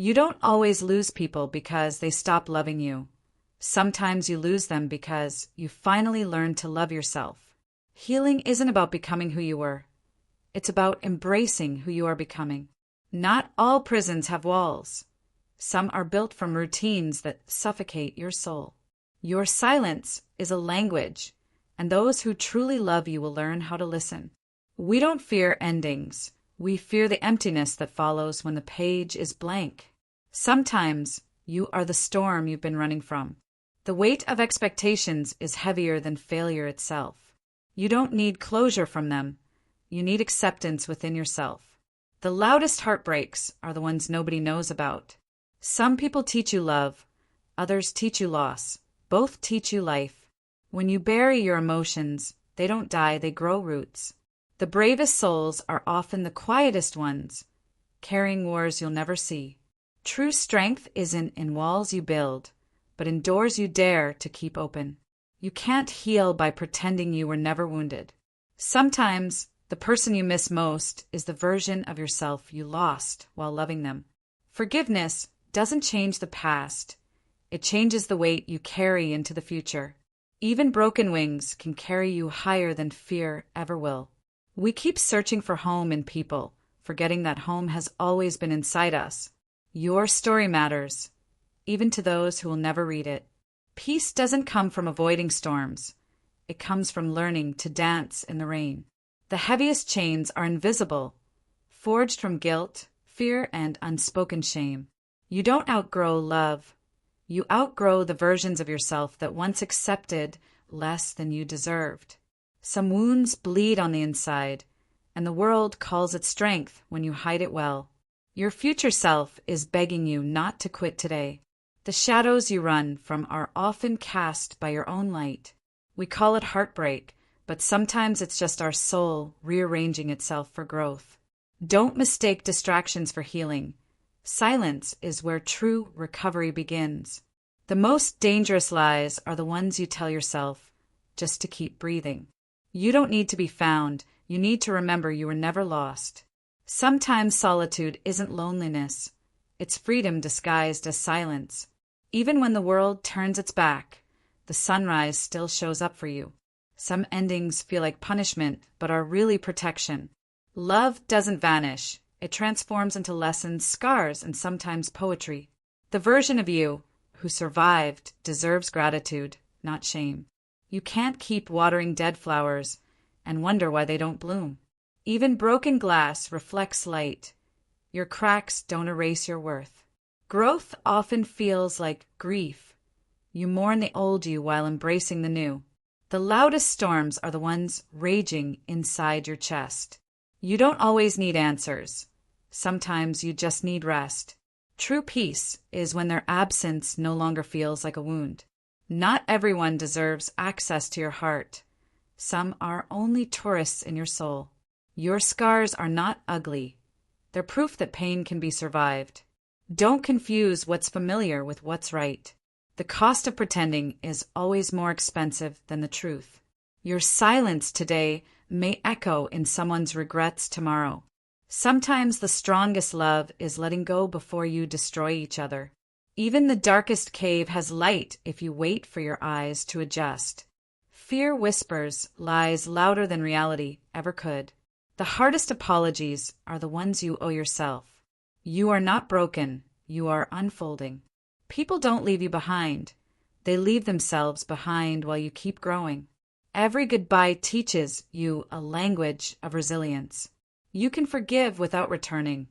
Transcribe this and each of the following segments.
You don't always lose people because they stop loving you. Sometimes you lose them because you finally learn to love yourself. Healing isn't about becoming who you were. It's about embracing who you are becoming. Not all prisons have walls. Some are built from routines that suffocate your soul. Your silence is a language, and those who truly love you will learn how to listen. We don't fear endings. We fear the emptiness that follows when the page is blank. Sometimes you are the storm you've been running from. The weight of expectations is heavier than failure itself. You don't need closure from them. You need acceptance within yourself. The loudest heartbreaks are the ones nobody knows about. Some people teach you love. Others teach you loss. Both teach you life. When you bury your emotions, they don't die, they grow roots. The bravest souls are often the quietest ones, carrying wars you'll never see. True strength isn't in walls you build, but in doors you dare to keep open. You can't heal by pretending you were never wounded. Sometimes the person you miss most is the version of yourself you lost while loving them. Forgiveness doesn't change the past. It changes the weight you carry into the future. Even broken wings can carry you higher than fear ever will. We keep searching for home in people, forgetting that home has always been inside us. Your story matters, even to those who will never read it. Peace doesn't come from avoiding storms. It comes from learning to dance in the rain. The heaviest chains are invisible, forged from guilt, fear, and unspoken shame. You don't outgrow love. You outgrow the versions of yourself that once accepted less than you deserved. Some wounds bleed on the inside, and the world calls it strength when you hide it well. Your future self is begging you not to quit today. The shadows you run from are often cast by your own light. We call it heartbreak, but sometimes it's just our soul rearranging itself for growth. Don't mistake distractions for healing. Silence is where true recovery begins. The most dangerous lies are the ones you tell yourself just to keep breathing. You don't need to be found. You need to remember you were never lost. Sometimes solitude isn't loneliness. It's freedom disguised as silence. Even when the world turns its back, the sunrise still shows up for you. Some endings feel like punishment, but are really protection. Love doesn't vanish. It transforms into lessons, scars, and sometimes poetry. The version of you who survived deserves gratitude, not shame. You can't keep watering dead flowers and wonder why they don't bloom. Even broken glass reflects light. Your cracks don't erase your worth. Growth often feels like grief. You mourn the old you while embracing the new. The loudest storms are the ones raging inside your chest. You don't always need answers. Sometimes you just need rest. True peace is when their absence no longer feels like a wound. Not everyone deserves access to your heart. Some are only tourists in your soul. Your scars are not ugly. They're proof that pain can be survived. Don't confuse what's familiar with what's right. The cost of pretending is always more expensive than the truth. Your silence today may echo in someone's regrets tomorrow. Sometimes the strongest love is letting go before you destroy each other. Even the darkest cave has light if you wait for your eyes to adjust. Fear whispers lies louder than reality ever could. The hardest apologies are the ones you owe yourself. You are not broken. You are unfolding. People don't leave you behind. They leave themselves behind while you keep growing. Every goodbye teaches you a language of resilience. You can forgive without returning.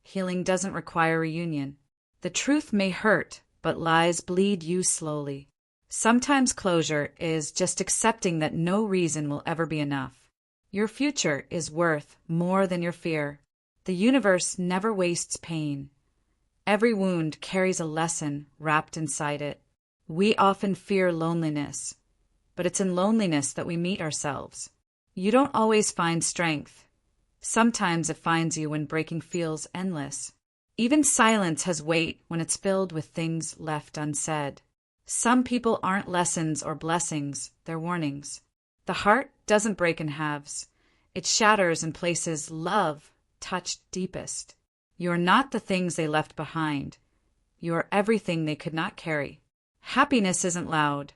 Healing doesn't require reunion. The truth may hurt, but lies bleed you slowly. Sometimes closure is just accepting that no reason will ever be enough. Your future is worth more than your fear. The universe never wastes pain. Every wound carries a lesson wrapped inside it. We often fear loneliness, but it's in loneliness that we meet ourselves. You don't always find strength. Sometimes it finds you when breaking feels endless. Even silence has weight when it's filled with things left unsaid. Some people aren't lessons or blessings, they're warnings. The heart doesn't break in halves. It shatters in places love touched deepest. You are not the things they left behind. You are everything they could not carry. Happiness isn't loud.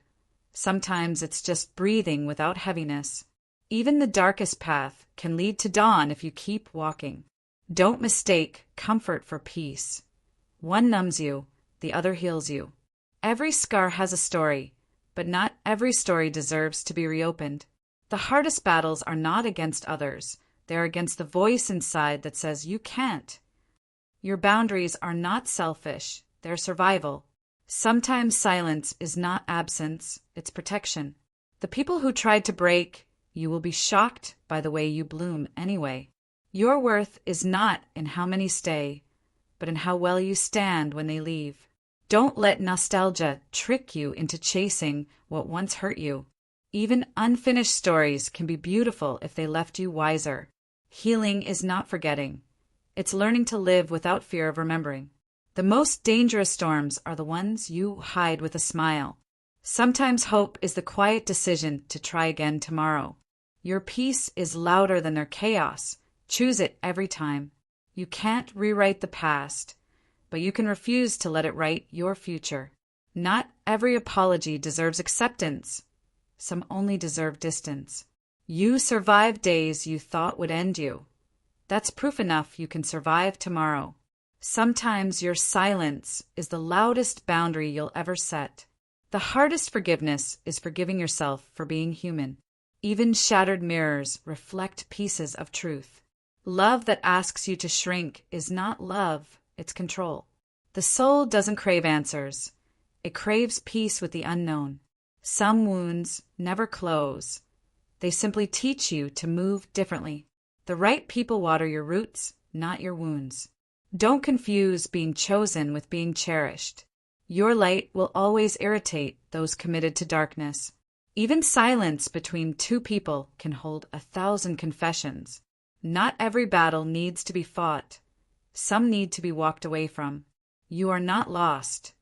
Sometimes it's just breathing without heaviness. Even the darkest path can lead to dawn if you keep walking. Don't mistake comfort for peace. One numbs you, the other heals you. Every scar has a story, but not every story deserves to be reopened. The hardest battles are not against others. They are against the voice inside that says you can't. Your boundaries are not selfish. They're survival. Sometimes silence is not absence, it's protection. The people who tried to break, you will be shocked by the way you bloom anyway. Your worth is not in how many stay, but in how well you stand when they leave. Don't let nostalgia trick you into chasing what once hurt you. Even unfinished stories can be beautiful if they left you wiser. Healing is not forgetting. It's learning to live without fear of remembering. The most dangerous storms are the ones you hide with a smile. Sometimes hope is the quiet decision to try again tomorrow. Your peace is louder than their chaos. Choose it every time. You can't rewrite the past, but you can refuse to let it write your future. Not every apology deserves acceptance. Some only deserve distance. You survived days you thought would end you. That's proof enough you can survive tomorrow. Sometimes your silence is the loudest boundary you'll ever set. The hardest forgiveness is forgiving yourself for being human. Even shattered mirrors reflect pieces of truth. Love that asks you to shrink is not love, it's control. The soul doesn't crave answers. It craves peace with the unknown. Some wounds never close. They simply teach you to move differently. The right people water your roots, not your wounds. Don't confuse being chosen with being cherished. Your light will always irritate those committed to darkness. Even silence between two people can hold 1,000 confessions. Not every battle needs to be fought. Some need to be walked away from. You are not lost.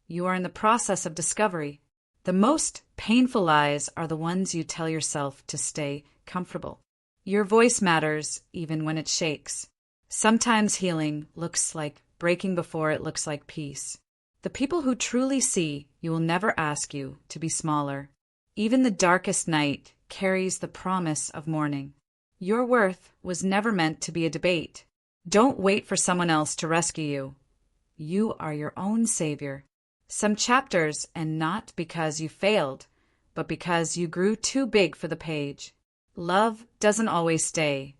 You are in the process of discovery. The most painful lies are the ones you tell yourself to stay comfortable. Your voice matters even when it shakes. Sometimes healing looks like breaking before it looks like peace. The people who truly see you will never ask you to be smaller. Even the darkest night carries the promise of morning. Your worth was never meant to be a debate. Don't wait for someone else to rescue you. You are your own savior. Some chapters end not because you failed, but because you grew too big for the page. Love doesn't always stay,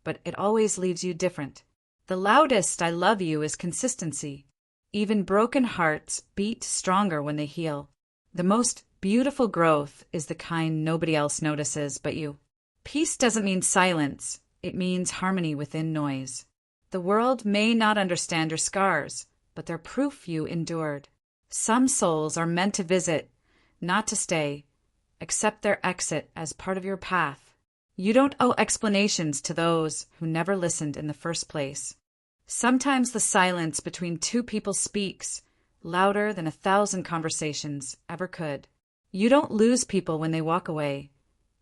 but it always leaves you different. The loudest I love you is consistency. Even broken hearts beat stronger when they heal. The most beautiful growth is the kind nobody else notices but you. Peace doesn't mean silence. It means harmony within noise. The world may not understand your scars, but they're proof you endured. Some souls are meant to visit, not to stay. Accept their exit as part of your path. You don't owe explanations to those who never listened in the first place. Sometimes the silence between two people speaks louder than 1,000 conversations ever could. You don't lose people when they walk away.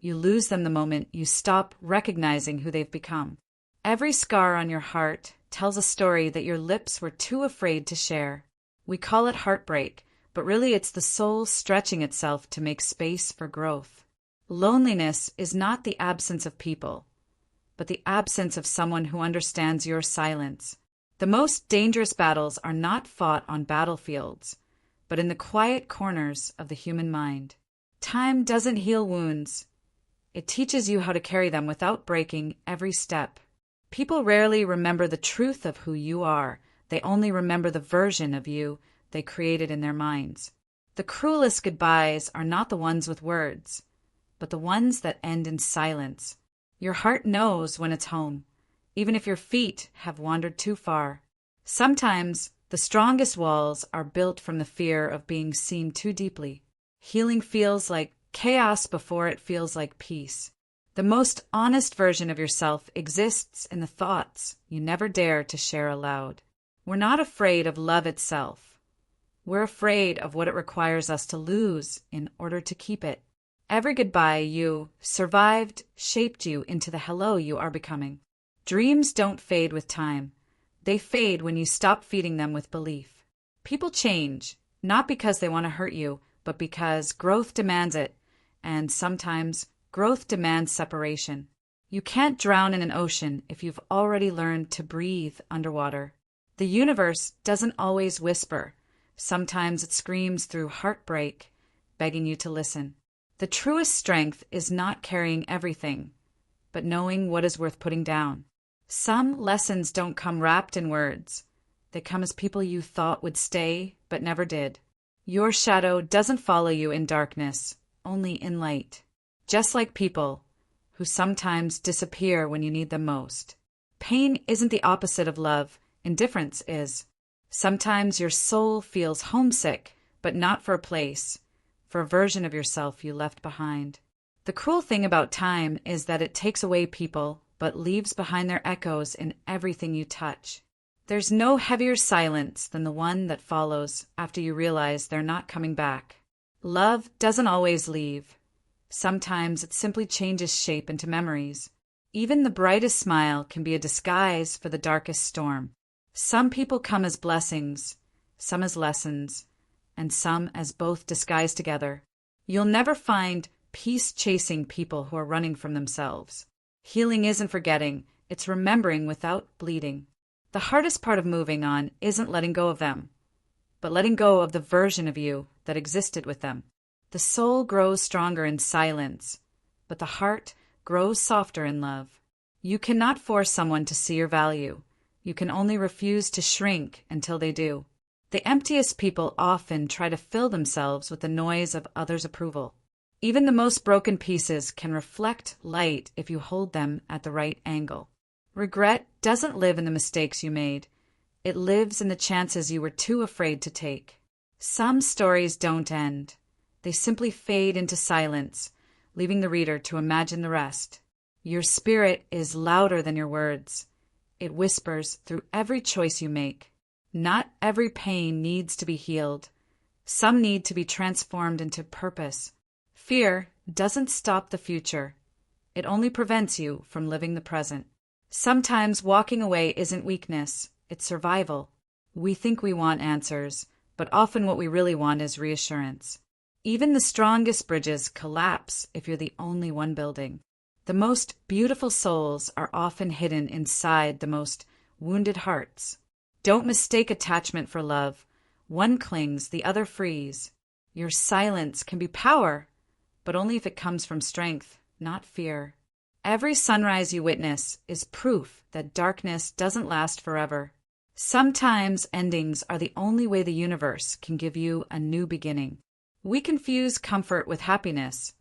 You lose them the moment you stop recognizing who they've become. Every scar on your heart tells a story that your lips were too afraid to share. We call it heartbreak, but really it's the soul stretching itself to make space for growth. Loneliness is not the absence of people, but the absence of someone who understands your silence. The most dangerous battles are not fought on battlefields, but in the quiet corners of the human mind. Time doesn't heal wounds. It teaches you how to carry them without breaking every step. People rarely remember the truth of who you are. They only remember the version of you they created in their minds. The cruelest goodbyes are not the ones with words, but the ones that end in silence. Your heart knows when it's home, even if your feet have wandered too far. Sometimes the strongest walls are built from the fear of being seen too deeply. Healing feels like chaos before it feels like peace. The most honest version of yourself exists in the thoughts you never dare to share aloud. We're not afraid of love itself. We're afraid of what it requires us to lose in order to keep it. Every goodbye you survived shaped you into the hello you are becoming. Dreams don't fade with time. They fade when you stop feeding them with belief. People change, not because they want to hurt you, but because growth demands it, and sometimes growth demands separation. You can't drown in an ocean if you've already learned to breathe underwater. The universe doesn't always whisper. Sometimes it screams through heartbreak, begging you to listen. The truest strength is not carrying everything, but knowing what is worth putting down. Some lessons don't come wrapped in words. They come as people you thought would stay, but never did. Your shadow doesn't follow you in darkness, only in light. Just like people who sometimes disappear when you need them most. Pain isn't the opposite of love. Indifference is. Sometimes your soul feels homesick, but not for a place, for a version of yourself you left behind. The cruel thing about time is that it takes away people, but leaves behind their echoes in everything you touch. There's no heavier silence than the one that follows after you realize they're not coming back. Love doesn't always leave. Sometimes it simply changes shape into memories. Even the brightest smile can be a disguise for the darkest storm. Some people come as blessings, some as lessons, and some as both disguised together. You'll never find peace-chasing people who are running from themselves. Healing isn't forgetting, it's remembering without bleeding. The hardest part of moving on isn't letting go of them, but letting go of the version of you that existed with them. The soul grows stronger in silence, but the heart grows softer in love. You cannot force someone to see your value. You can only refuse to shrink until they do. The emptiest people often try to fill themselves with the noise of others' approval. Even the most broken pieces can reflect light if you hold them at the right angle. Regret doesn't live in the mistakes you made. It lives in the chances you were too afraid to take. Some stories don't end. They simply fade into silence, leaving the reader to imagine the rest. Your spirit is louder than your words. It whispers through every choice you make. Not every pain needs to be healed. Some need to be transformed into purpose. Fear doesn't stop the future. It only prevents you from living the present. Sometimes walking away isn't weakness, it's survival. We think we want answers, but often what we really want is reassurance. Even the strongest bridges collapse if you're the only one building. The most beautiful souls are often hidden inside the most wounded hearts. Don't mistake attachment for love. One clings, the other frees. Your silence can be power, but only if it comes from strength, not fear. Every sunrise you witness is proof that darkness doesn't last forever. Sometimes endings are the only way the universe can give you a new beginning. We confuse comfort with happiness,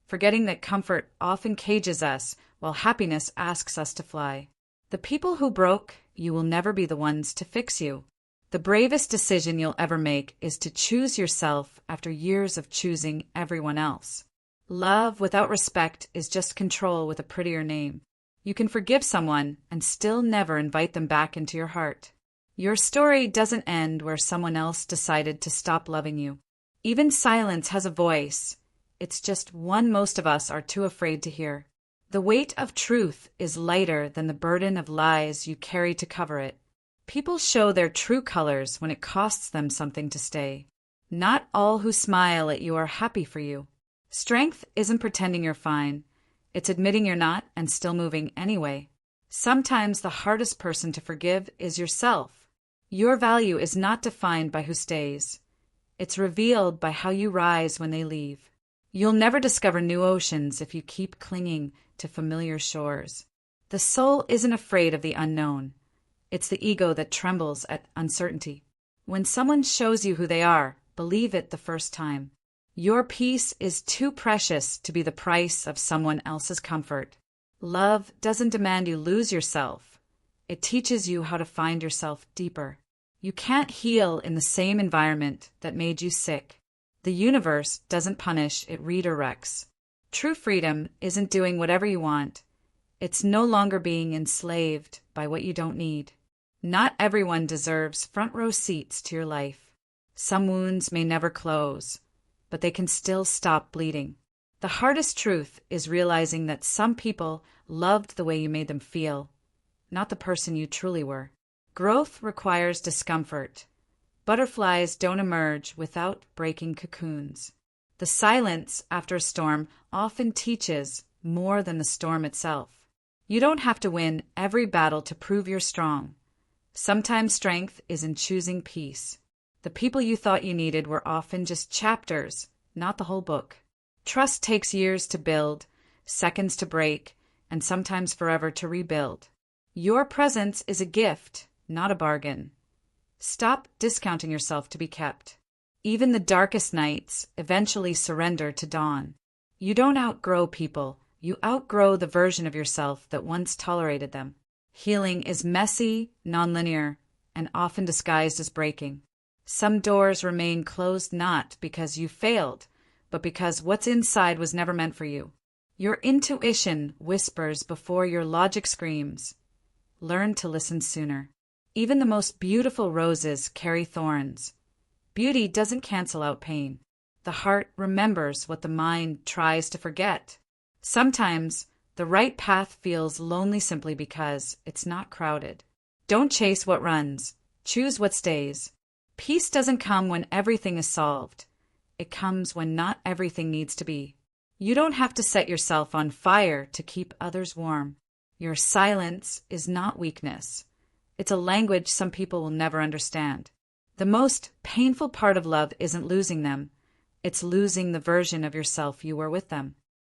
forgetting that comfort often cages us while happiness asks us to fly. The people who broke you will never be the ones to fix you. The bravest decision you'll ever make is to choose yourself after years of choosing everyone else. Love without respect is just control with a prettier name. You can forgive someone and still never invite them back into your heart. Your story doesn't end where someone else decided to stop loving you. Even silence has a voice. It's just one most of us are too afraid to hear. The weight of truth is lighter than the burden of lies you carry to cover it. People show their true colors when it costs them something to stay. Not all who smile at you are happy for you. Strength isn't pretending you're fine. It's admitting you're not and still moving anyway. Sometimes the hardest person to forgive is yourself. Your value is not defined by who stays. It's revealed by how you rise when they leave. You'll never discover new oceans if you keep clinging to familiar shores. The soul isn't afraid of the unknown. It's the ego that trembles at uncertainty. When someone shows you who they are, believe it the first time. Your peace is too precious to be the price of someone else's comfort. Love doesn't demand you lose yourself. It teaches you how to find yourself deeper. You can't heal in the same environment that made you sick. The universe doesn't punish, it redirects. True freedom isn't doing whatever you want. It's no longer being enslaved by what you don't need. Not everyone deserves front row seats to your life. Some wounds may never close, but they can still stop bleeding. The hardest truth is realizing that some people loved the way you made them feel, not the person you truly were. Growth requires discomfort. Butterflies don't emerge without breaking cocoons. The silence after a storm often teaches more than the storm itself. You don't have to win every battle to prove you're strong. Sometimes strength is in choosing peace. The people you thought you needed were often just chapters, not the whole book. Trust takes years to build, seconds to break, and sometimes forever to rebuild. Your presence is a gift, not a bargain. Stop discounting yourself to be kept. Even the darkest nights eventually surrender to dawn. You don't outgrow people. You outgrow the version of yourself that once tolerated them. Healing is messy, nonlinear, and often disguised as breaking. Some doors remain closed not because you failed, but because what's inside was never meant for you. Your intuition whispers before your logic screams. Learn to listen sooner. Even the most beautiful roses carry thorns. Beauty doesn't cancel out pain. The heart remembers what the mind tries to forget. Sometimes, the right path feels lonely simply because it's not crowded. Don't chase what runs. Choose what stays. Peace doesn't come when everything is solved. It comes when not everything needs to be. You don't have to set yourself on fire to keep others warm. Your silence is not weakness. It's a language some people will never understand. The most painful part of love isn't losing them. It's losing the version of yourself you were with them.